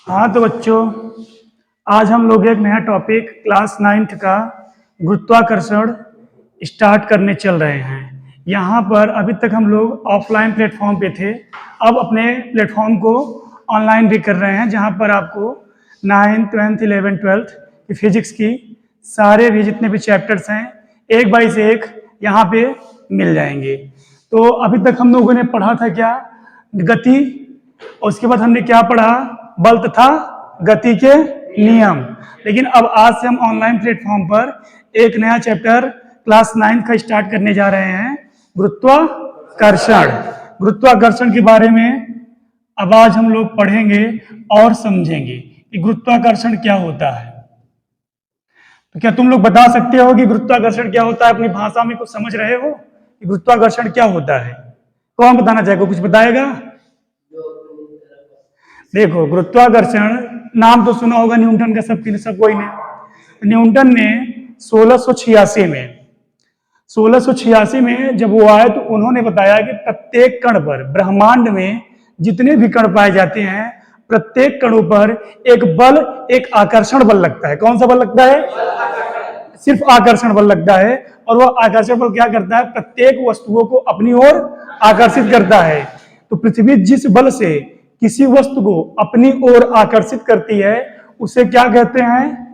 हाँ तो बच्चों, आज हम लोग एक नया टॉपिक क्लास 9th का गुरुत्वाकर्षण स्टार्ट करने चल रहे हैं। यहाँ पर अभी तक हम लोग ऑफलाइन प्लेटफॉर्म पे थे, अब अपने प्लेटफॉर्म को ऑनलाइन भी कर रहे हैं, जहाँ पर आपको 9th, 10th, 11th, 12th की फिजिक्स की सारे भी जितने भी चैप्टर्स हैं एक बाई से एक यहाँ पे मिल जाएंगे। तो अभी तक हम लोगों ने पढ़ा था क्या? गति, और उसके बाद हमने क्या पढ़ा? बल तथा गति के नियम। लेकिन अब आज से हम ऑनलाइन प्लेटफॉर्म पर एक नया चैप्टर क्लास 9 का स्टार्ट करने जा रहे हैं, गुरुत्वाकर्षण। गुरुत्वाकर्षण के बारे में अब आज हम लोग पढ़ेंगे और समझेंगे कि गुरुत्वाकर्षण क्या होता है। तो क्या तुम लोग बता सकते हो कि गुरुत्वाकर्षण क्या होता है? अपनी भाषा में कुछ समझ रहे हो कि गुरुत्वाकर्षण क्या होता है? कौन बताना चाहेगा? कुछ बताएगा? देखो, गुरुत्वाकर्षण नाम तो सुना होगा न्यूटन का, सब कोई ने। न्यूटन ने 1686 में जब वो आए तो उन्होंने बताया कि प्रत्येक कण पर, ब्रह्मांड में जितने भी कण पाए जाते हैं, प्रत्येक कणों पर एक बल, एक आकर्षण बल लगता है। कौन सा बल लगता है? सिर्फ आकर्षण बल लगता है। और वो आकर्षण बल क्या करता है? प्रत्येक वस्तुओं को अपनी ओर आकर्षित करता है। तो पृथ्वी जिस बल से किसी वस्तु को अपनी ओर आकर्षित करती है उसे क्या कहते हैं?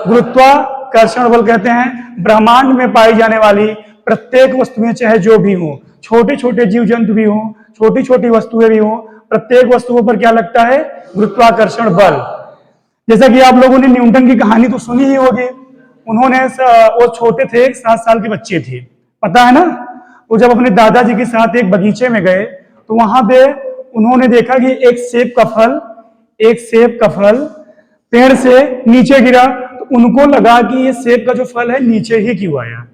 गुरुत्वाकर्षण बल कहते हैं। ब्रह्मांड में पाई जाने वाली प्रत्येक वस्तुएं, चाहे जो भी हो, छोटे छोटे जीव जंतु भी हो, छोटी छोटी वस्तुएं भी हो, प्रत्येक वस्तुओं पर क्या लगता है? गुरुत्वाकर्षण बल। जैसा कि आप लोगों ने न्यूटन की कहानी तो सुनी ही होगी। उन्होंने, वो छोटे थे, 7 साल के बच्चे थे, पता है ना? वो जब अपने दादाजी के साथ एक बगीचे में गए तो वहां पे उन्होंने देखा कि एक सेब का फल पेड़ से नीचे गिरा। तो उनको लगा कि ये सेब का जो फल है नीचे ही क्यों आया,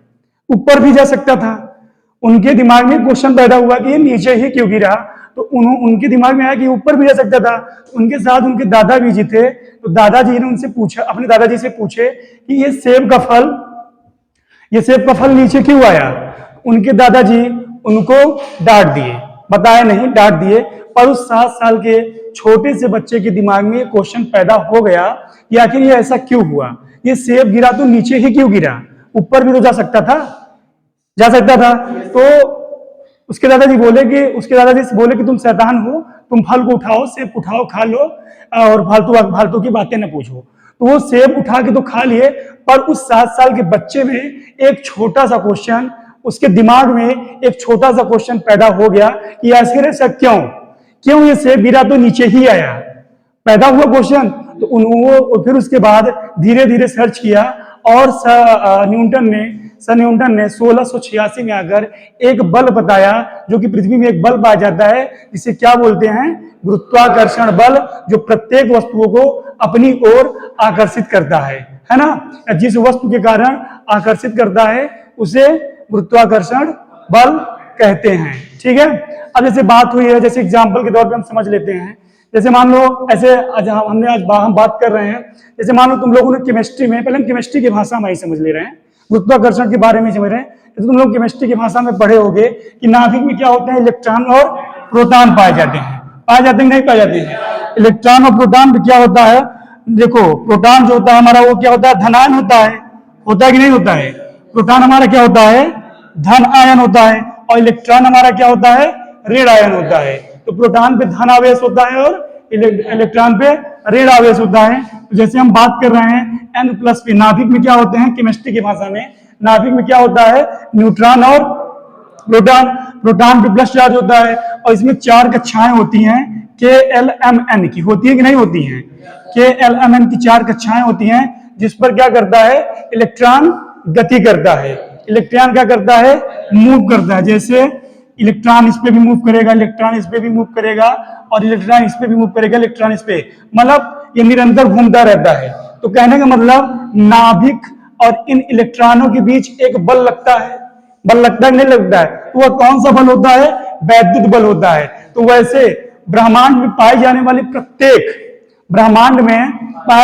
ऊपर भी जा सकता था। उनके दिमाग में क्वेश्चन पैदा हुआ कि ये नीचे ही क्यों गिरा। तो उनके दिमाग में आया कि ऊपर भी जा सकता था। उनके साथ उनके दादा भी जी थे, तो दादाजी ने उनसे पूछा, अपने दादाजी से पूछे कि ये सेब का फल नीचे क्यों आया। उनके दादाजी उनको डांट दिए, बताया नहीं, डांट दिए। पर उस 7 साल के छोटे से बच्चे के दिमाग में क्वेश्चन पैदा हो गया कि आखिर ये ऐसा क्यों हुआ? ये सेब गिरा तो नीचे ही क्यों गिरा, ऊपर भी तो जा सकता था। तो उसके दादाजी बोले कि तुम शैतान हो, तुम फल को उठाओ, सेब उठाओ, खा लो, और फालतू की बातें न पूछो। तो वो सेब उठा के तो खा लिए, पर उस 7 साल के बच्चे में एक छोटा सा क्वेश्चन, उसके दिमाग में एक छोटा सा क्वेश्चन पैदा हो गया कि ऐसा क्यों ये सेब गिरा तो नीचे ही आया, पैदा हुआ क्वेश्चन। तो उन्होंने फिर उसके बाद धीरे धीरे सर्च किया और सन न्यूटन ने 1686 में आकर एक बल बताया, जो कि पृथ्वी में एक बल पाया जाता है, जिसे क्या बोलते हैं? गुरुत्वाकर्षण बल, जो प्रत्येक वस्तुओं को अपनी ओर आकर्षित करता है ना? जिस वस्तु के कारण आकर्षित करता है उसे गुरुत्वाकर्षण बल कहते हैं। ठीक है, अब जैसे बात हुई है, जैसे एग्जाम्पल के तौर पे हम समझ लेते हैं। जैसे मान लो, ऐसे हम बात कर रहे हैं, जैसे मान लो तुम लोगों ने केमिस्ट्री में, पहले हम केमिस्ट्री की भाषा में ही समझ ले रहे हैं, गुरुत्वाकर्षण के बारे में समझ रहे हैं। जैसे तुम लोग केमिस्ट्री की भाषा में पढ़े होंगे कि नाभिक में क्या होते हैं? इलेक्ट्रॉन और प्रोटॉन पाए जाते हैं नहीं पाए जाते हैं? इलेक्ट्रॉन और प्रोटॉन में क्या होता है? देखो, प्रोटॉन जो होता है हमारा, वो क्या होता है? धनायन होता है कि नहीं होता है? प्रोटॉन हमारा क्या होता है? धन आयन होता है। और इलेक्ट्रॉन हमारा क्या होता है? ऋण आयन होता है। तो प्रोटॉन पे धन आवेश होता है और इलेक्ट्रॉन पे ऋण आवेश होता है। तो जैसे हम बात कर रहे हैं N+ पे, नाभिक में क्या होते हैं? केमिस्ट्री की भाषा में नाभिक में क्या होता है? न्यूट्रॉन और प्रोटॉन पे प्लस चार्ज होता है। और इसमें 4 कक्षाएं होती हैं, KLMN की होती है कि नहीं होती हैं? KLMN की 4 कक्षाएं होती हैं, जिस पर क्या करता है? इलेक्ट्रॉन गति करता है। इलेक्ट्रॉन क्या करता है? मूव करता है। जैसे इलेक्ट्रॉन इस पे भी मूव करेगा, इलेक्ट्रॉन इस पे भी मूव करेगा, और इलेक्ट्रॉन इस पे भी मूव करेगा, इलेक्ट्रॉन इस पे, मतलब ये निरंतर घूमता रहता है। तो कहने का मतलब, नाभिक और इन इलेक्ट्रॉनों के बीच एक बल लगता है कि नहीं लगता है? तो वह कौन सा बल होता है? वैद्युत बल होता है। तो वैसे ब्रह्मांड में पाई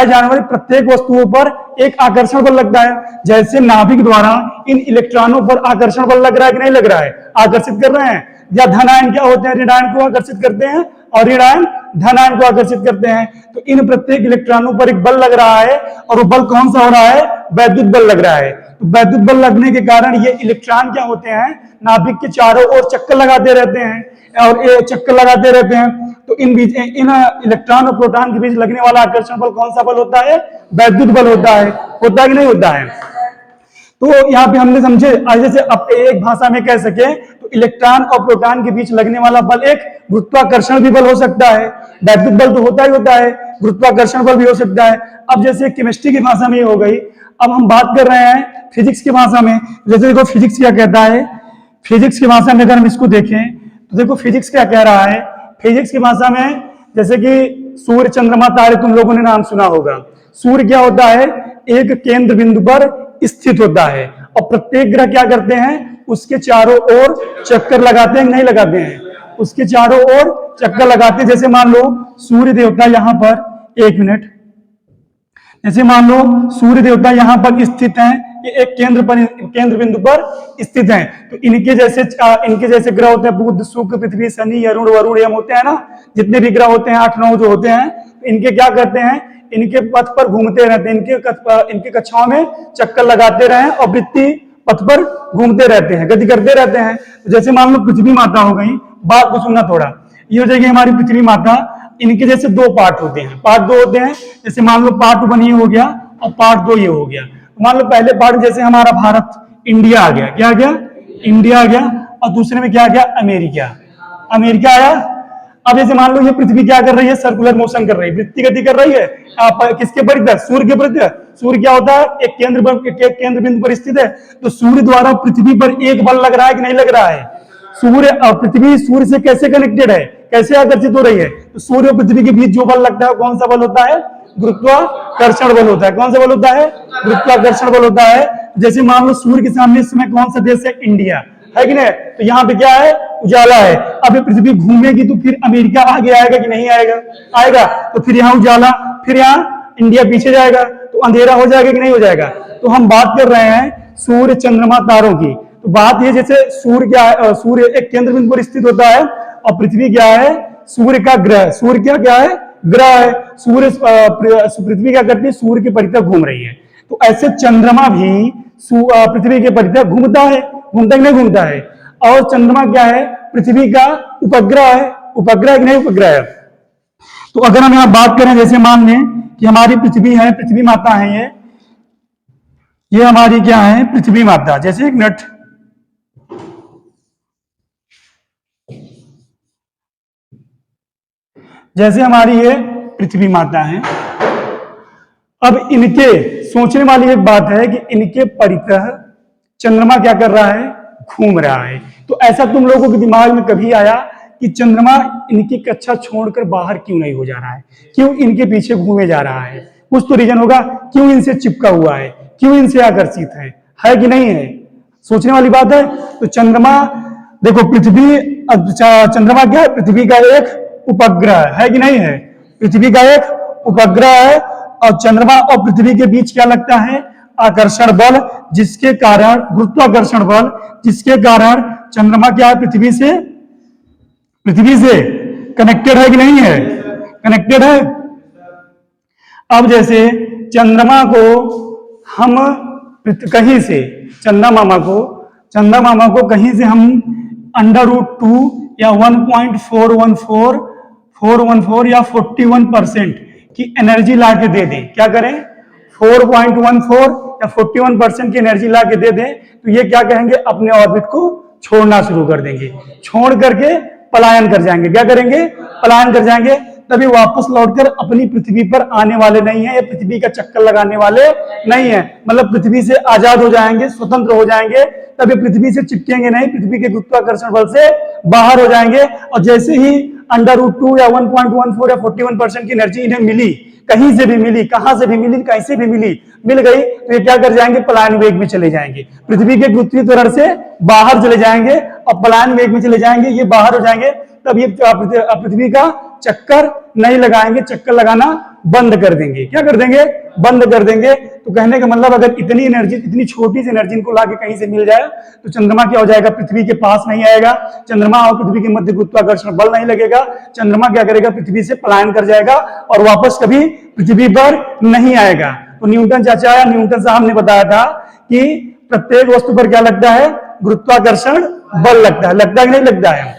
जाने वाली प्रत्येक वस्तुओं पर एक आकर्षण बल लगता है। जैसे नाभिक द्वारा इन इलेक्ट्रॉनों पर आकर्षण बल लग रहा है कि नहीं लग रहा है? आकर्षित कर रहे हैं। या धन आयन क्या होते हैं? ऋण आयन को आकर्षित करते हैं, और ऋण आयन धन आयन को आकर्षित करते हैं। तो इन प्रत्येक इलेक्ट्रॉनों पर एक बल लग रहा है, और वो बल कौन सा हो रहा है? वैद्युत बल लग रहा है। तो वैद्युत बल लगने के कारण ये इलेक्ट्रॉन क्या होते हैं? नाभिक के चारों ओर चक्कर लगाते रहते हैं, और ये चक्कर लगाते रहते हैं। तो इन इलेक्ट्रॉन और प्रोटॉन के बीच लगने वाला आकर्षण बल कौन सा बल होता है? वैद्युत बल होता है। होता है कि नहीं होता है? तो यहाँ पे हमने समझे, आज जैसे अब एक भाषा में कह सके तो इलेक्ट्रॉन और प्रोटॉन के बीच लगने वाला बल एक गुरुत्वाकर्षण भी बल हो सकता है। वैद्युत बल तो होता ही होता है, गुरुत्वाकर्षण बल भी हो सकता है। अब जैसे केमिस्ट्री की भाषा में ये हो गई, अब हम बात कर रहे हैं फिजिक्स की भाषा में। जैसे देखो फिजिक्स क्या कहता है, फिजिक्स की भाषा में अगर हम इसको देखें तो देखो फिजिक्स क्या कह रहा है। फिजिक्स की भाषा में जैसे कि सूर्य, चंद्रमा, तारे तुम लोगों ने नाम सुना होगा। सूर्य क्या होता है? एक केंद्र बिंदु पर स्थित होता है, और प्रत्येक ग्रह क्या करते हैं? उसके चारों ओर चक्कर लगाते हैं, नहीं लगाते हैं? उसके चारों ओर चक्कर लगाते हैं। जैसे मान लो सूर्य देवता यहां पर, एक मिनट, जैसे मान लो सूर्य देवता यहां पर स्थित हैं, ये एक केंद्र बिंदु पर स्थित हैं। तो इनके जैसे ग्रह होते हैं बुध, शुक्र, पृथ्वी, शनि, अरुण, वरुण, यम होते हैं ना, जितने भी ग्रह होते हैं 8-9 जो होते हैं, तो इनके क्या करते हैं? इनके पथ पर घूमते रहते हैं, इनके कक्षाओं में चक्कर लगाते रहे और वृत्ति पथ पर घूमते रहते हैं, गति करते रहते हैं। तो जैसे मान लो पृथ्वी माता हो गई, बात को सुनना थोड़ा, ये हो जाएगी हमारी पृथ्वी माता। इनके जैसे दो पार्ट होते हैं, पार्ट दो होते हैं। जैसे मान लो पार्ट 1 ये हो गया और पार्ट 2 ये हो गया। मान लो पहले पार्ट जैसे हमारा भारत, इंडिया आ गया, क्या आ गया? इंडिया आ गया। और दूसरे में क्या आ गया? अमेरिका, अमेरिका आया। अब जैसे मान लो ये पृथ्वी क्या कर रही है? सर्कुलर मोशन कर रही है, वृत्ति गति कर रही है। किसके परितः? सूर्य के परितः। सूर्य क्या होता है? एक केंद्र बिंदु पर स्थित है। तो सूर्य द्वारा पृथ्वी पर एक बल लग रहा है कि नहीं लग रहा है? सूर्य और पृथ्वी सूर्य से कैसे कनेक्टेड है, कैसे आकर्षित हो रही है? तो सूर्य और पृथ्वी के बीच जो बल लगता है कौन सा बल होता है? गुरुत्वाकर्षण बल होता है। कौन सा बल होता है? गुरुत्वाकर्षण बल होता है। जैसे मान लो सूर्य के सामने इस समय कौन सा देश है? इंडिया है कि नहीं? तो यहाँ पे क्या है? उजाला है। अब ये पृथ्वी घूमेगी तो फिर अमेरिका आगे आएगा कि नहीं आएगा? आएगा। तो फिर यहाँ उजाला, फिर यहाँ इंडिया पीछे जाएगा, तो अंधेरा हो जाएगा कि नहीं हो जाएगा? तो हम बात कर रहे हैं सूर्य, चंद्रमा, तारों की। तो बात ये, जैसे सूर्य क्या है? सूर्य एक केंद्र बिंदु पर स्थित होता है, और पृथ्वी क्या है? सूर्य का ग्रह। सूर्य क्या है? ग्रह है। सूर्य पृथ्वी क्या करती है? सूर्य के परितः घूम रही है। तो ऐसे चंद्रमा भी पृथ्वी के परितः घूमता है, घूमता कि नहीं घूमता है? और चंद्रमा क्या है? पृथ्वी का उपग्रह है। उपग्रह कि नहीं उपग्रह है? तो अगर हम यहाँ बात करें, जैसे मान लें कि हमारी पृथ्वी है, पृथ्वी माता है, ये हमारी क्या है? पृथ्वी माता। जैसे एक मिनट, जैसे हमारी ये पृथ्वी माता है। अब इनके सोचने वाली एक बात है कि इनके परितः चंद्रमा क्या कर रहा है? घूम रहा है। तो ऐसा तुम लोगों के दिमाग में कभी आया कि चंद्रमा इनकी कक्षा छोड़कर बाहर क्यों नहीं हो जा रहा है? क्यों इनके पीछे घूमे जा रहा है? कुछ तो रीजन होगा, क्यों इनसे चिपका हुआ है, क्यों इनसे आकर्षित है कि नहीं है? सोचने वाली बात है। तो चंद्रमा देखो, चंद्रमा क्या है? पृथ्वी का एक उपग्रह है कि नहीं है? पृथ्वी का एक उपग्रह है, और चंद्रमा और पृथ्वी के बीच क्या लगता है? आकर्षण बल, जिसके कारण गुरुत्वाकर्षण बल, जिसके कारण चंद्रमा क्या है? पृथ्वी से कनेक्टेड है कि नहीं है? कनेक्टेड है। अब जैसे चंद्रमा को हम कहीं से, चंदा मामा को कहीं से हम √2 या 1.414 या 41% की एनर्जी ला के दे दें। क्या करें? 4.14 या 41% की एनर्जी ला के दे दें, तो ये क्या कहेंगे? अपने ऑर्बिट को छोड़ना शुरू कर देंगे, छोड़ करके पलायन कर जाएंगे। क्या करेंगे? पलायन कर जाएंगे। तभी वापस लौटकर अपनी पृथ्वी पर आने वाले नहीं है, या पृथ्वी का चक्कर लगाने वाले नहीं है। मतलब पृथ्वी से आजाद हो जाएंगे, स्वतंत्र हो जाएंगे, तभी पृथ्वी से चिपकेंगे नहीं, पृथ्वी के गुरुत्वाकर्षण बल से बाहर हो जाएंगे। और जैसे ही √2 या 1.14 या 41% की एनर्जी इन्हें मिली, कहीं से भी मिली, कहां से भी मिली, कैसे भी मिल गई, तो ये क्या कर जाएंगे? पलायन वेग में चले जाएंगे, पृथ्वी के गुरुत्वीय त्वरण से बाहर चले जाएंगे और पलायन वेग में चले जाएंगे, ये बाहर हो जाएंगे। तब ये पृथ्वी का चक्कर नहीं लगाएंगे, चक्कर लगाना बंद कर देंगे। क्या कर देंगे? बंद कर देंगे। तो कहने का मतलब अगर इतनी एनर्जी, इतनी छोटी सी एनर्जी इनको लाके कहीं से मिल जाए तो चंद्रमा क्या हो जाएगा? पृथ्वी के पास नहीं आएगा। चंद्रमा और पृथ्वी के मध्य गुरुत्वाकर्षण बल नहीं लगेगा। चंद्रमा क्या करेगा? पृथ्वी से पलायन कर जाएगा और वापस कभी पृथ्वी पर नहीं आएगा। तो न्यूटन चाचा या न्यूटन साहब ने बताया था कि प्रत्येक वस्तु पर क्या लगता है? गुरुत्वाकर्षण बल लगता है। लगता है कि नहीं लगता है?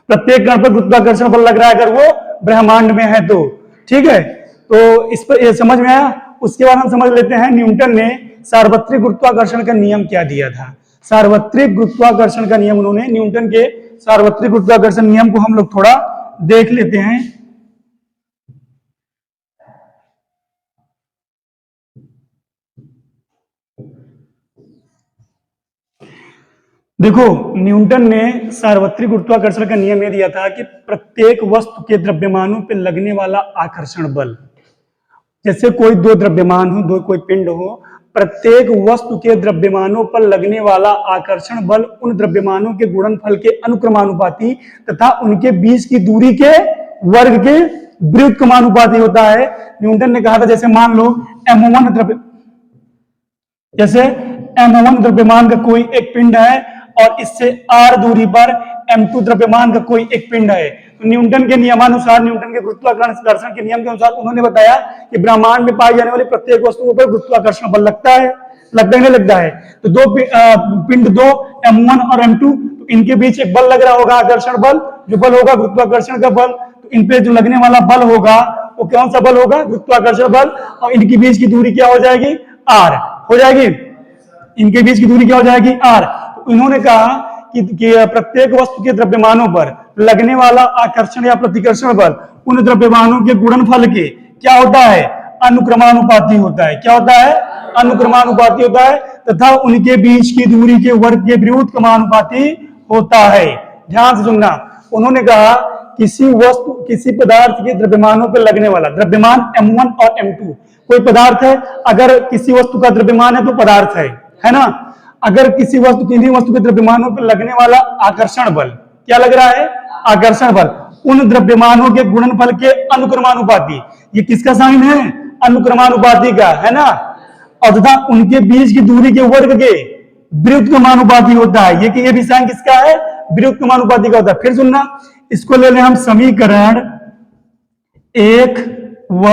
प्रत्येक कण पर गुरुत्वाकर्षण बल लग रहा है अगर वो ब्रह्मांड में है तो। ठीक है, तो इस पर ये समझ में आया। उसके बाद हम समझ लेते हैं न्यूटन ने सार्वत्रिक गुरुत्वाकर्षण का नियम क्या दिया था। सार्वत्रिक गुरुत्वाकर्षण का नियम उन्होंने, न्यूटन के सार्वत्रिक गुरुत्वाकर्षण नियम को हम लोग थोड़ा देख लेते हैं। देखो, न्यूटन ने सार्वत्रिक गुरुत्वाकर्षण का नियम यह दिया था कि प्रत्येक वस्तु के द्रव्यमानों पर लगने वाला आकर्षण बल, जैसे कोई दो द्रव्यमान हो, दो कोई पिंड हो, प्रत्येक वस्तु के द्रव्यमानों पर लगने वाला आकर्षण बल उन द्रव्यमानों के गुणनफल के अनुक्रमानुपाती तथा उनके बीच की दूरी के वर्ग के व्युत्क्रमानुपाती होता है। न्यूटन ने कहा था जैसे मान लो m1 द्रव्यमान का कोई एक पिंड है और इससे r दूरी पर m2 द्रव्यमान का कोई एक पिंड है। तो न्यूटन के नियमानुसार, न्यूटन के गुरुत्वाकर्षण के नियम के अनुसार उन्होंने बताया कि ब्रह्मांड में पाई जाने वाली प्रत्येक वस्तुओं पर गुरुत्वाकर्षण बल लगता है। लगता है नहीं लगता है? तो दो पिंड दो m1 और m2, तो इनके बीच एक बल लग रहा होगा, आकर्षण बल, जो बल होगा गुरुत्वाकर्षण का बल। तो इन पे जो लगने वाला बल होगा वो कौन सा बल होगा? गुरुत्वाकर्षण बल। और इनके बीच की दूरी क्या हो जाएगी? r हो जाएगी। इनके बीच की दूरी क्या हो जाएगी? r। तो इन्होंने कहा कि प्रत्येक वस्तु के द्रव्यमानों पर लगने वाला आकर्षण या प्रतिकर्षण बल उन द्रव्यमानों के गुणनफल के क्या होता है? अनुक्रमानुपाती होता है। क्या होता है? अनुक्रमानुपाती होता है तथा उनके बीच की दूरी के वर्ग के व्युत्क्रमानुपाती होता है। ध्यान से सुनना, उन्होंने कहा किसी वस्तु, किसी पदार्थ के द्रव्यमानों पर लगने वाला द्रव्यमान m1 और m2, कोई पदार्थ है, अगर किसी वस्तु का द्रव्यमान है तो पदार्थ है ना। अगर किसी वस्तु, किन्हीं वस्तु के द्रव्यमानों पर लगने वाला आकर्षण बल, क्या लग रहा है? आकर्षण बल उन द्रव्यमानों के गुणनफल के अनुक्रमानुपाती। ये किसका साइन है? अनुक्रमानुपाती का, है ना। और तथा उनके बीच की दूरी के वर्ग के व्युत्क्रमानुपाती होता है। ये भी साइन किसका है? व्युत्क्रमानुपाती का होता है। फिर सुनना, इसको ले लें हम समीकरण 1 व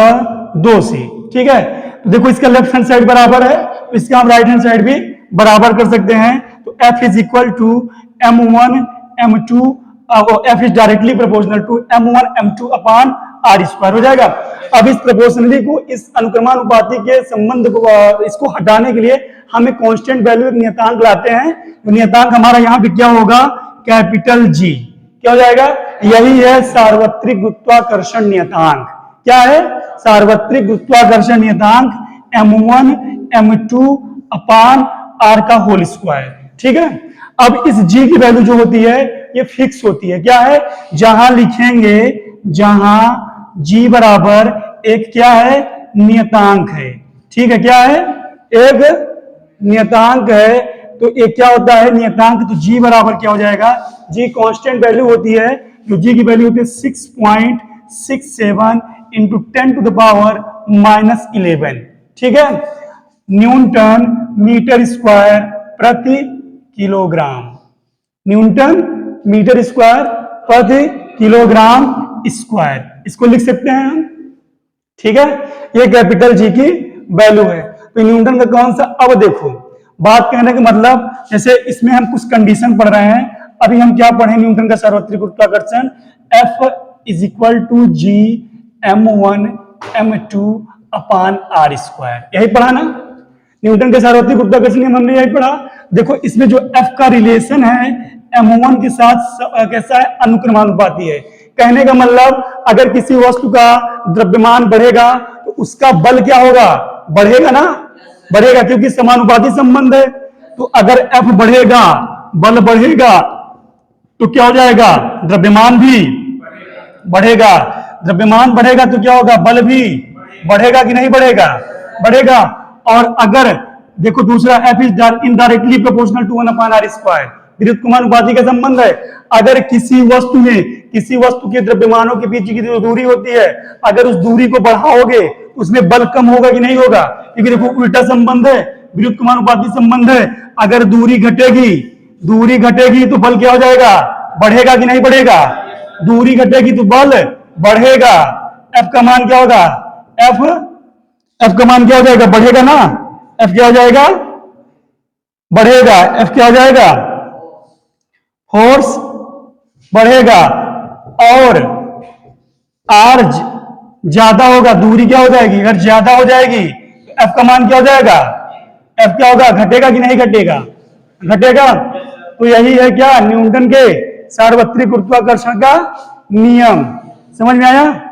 2 से। ठीक है, तो देखो इसका लेफ्ट हैंड साइड बराबर है तो इसका हम राइट हैंड साइड भी बराबर कर सकते हैं। तो F is equal to m1 m2, F is directly proportional to m1 m2 upon r square हो जाएगा। अब इस प्रोपोर्शनली को, इस अनुक्रमानुपाती के संबंध को, इसको हटाने के लिए हम एक कांस्टेंट वैल्यू, एक नियतांक लाते हैं। तो नियतांक हमारा यहाँ पे क्या होगा? Capital G। क्या हो जाएगा? यही है सार्वत्रिक गुरुत्वाकर्षण नियतांक। क्या है? सार्वत्रिक गुरुत्वाकर्षण नियतांक m1 m2 अपॉन r का होल स्क्वायर। ठीक है, अब इस G की वैल्यू जो होती है ये फिक्स होती है। क्या है? जहां लिखेंगे, जहां G बराबर एक क्या है? नियतांक है। ठीक है, क्या है? एक नियतांक है। तो एक क्या होता है? नियतांक। तो G बराबर क्या हो जाएगा? G कांस्टेंट वैल्यू होती है। जो G की वैल्यू होती है 6.67 इंटू 10 टू द पावर -11। ठीक है, न्यूटन मीटर स्क्वायर प्रति किलोग्राम। न्यूटन मीटर स्क्वायर प्रति किलोग्राम स्क्वायर, इसको लिख सकते हैं हम। ठीक है, ये कैपिटल G की वैल्यू है। तो न्यूटन का कौन सा? अब देखो, बात कहने का मतलब, जैसे इसमें हम कुछ कंडीशन पढ़ रहे हैं। अभी हम क्या पढ़े? न्यूटन का सार्वत्रिक गुरुत्वाकर्षण F is equal to G m1 m2 upon r square, यही पढ़ा ना। न्यूटन के सार्वत्रिक गुरुत्वाकर्षण हमने यही पढ़ा। देखो इसमें जो F का रिलेशन है m1 के साथ कैसा है? अनुक्रमानुपाती है। कहने का मतलब अगर किसी वस्तु का द्रव्यमान बढ़ेगा तो उसका बल क्या होगा? बढ़ेगा ना, बढ़ेगा, क्योंकि समानुपाती संबंध है। तो अगर F बढ़ेगा, बल बढ़ेगा, तो क्या हो जाएगा? द्रव्यमान भी बढ़ेगा। द्रव्यमान बढ़ेगा तो क्या होगा? बल भी बढ़ेगा कि नहीं बढ़ेगा? बढ़ेगा। और अगर देखो दूसरा F is indirectly proportional to 1 upon r square, व्युत्क्रमानुपाती का संबंध है। अगर किसी वस्तु में किसी वस्तु के द्रव्यमानों के बीच की जो दूरी होती है, अगर उस दूरी को बढ़ाओगे तो उसमें बल कम होगा कि नहीं होगा? क्योंकि देखो उल्टा संबंध है, विद्युत्क्रमानुपाती संबंध है। अगर दूरी घटेगी तो बल क्या हो जाएगा? बढ़ेगा कि नहीं बढ़ेगा? दूरी घटेगी तो बल बढ़ेगा। एफ का मान क्या होगा? एफ का मान क्या हो जाएगा? बढ़ेगा ना। एफ क्या हो जाएगा? बढ़ेगा। एफ क्या हो जाएगा? फोर्स बढ़ेगा। और आर ज्यादा होगा, दूरी क्या हो जाएगी? अगर ज्यादा हो जाएगी तो एफ का मान क्या हो जाएगा? एफ क्या होगा? घटेगा कि नहीं घटेगा? घटेगा। तो यही है क्या? न्यूटन के सार्वत्रिक गुरुत्वाकर्षण का नियम। समझ में आया?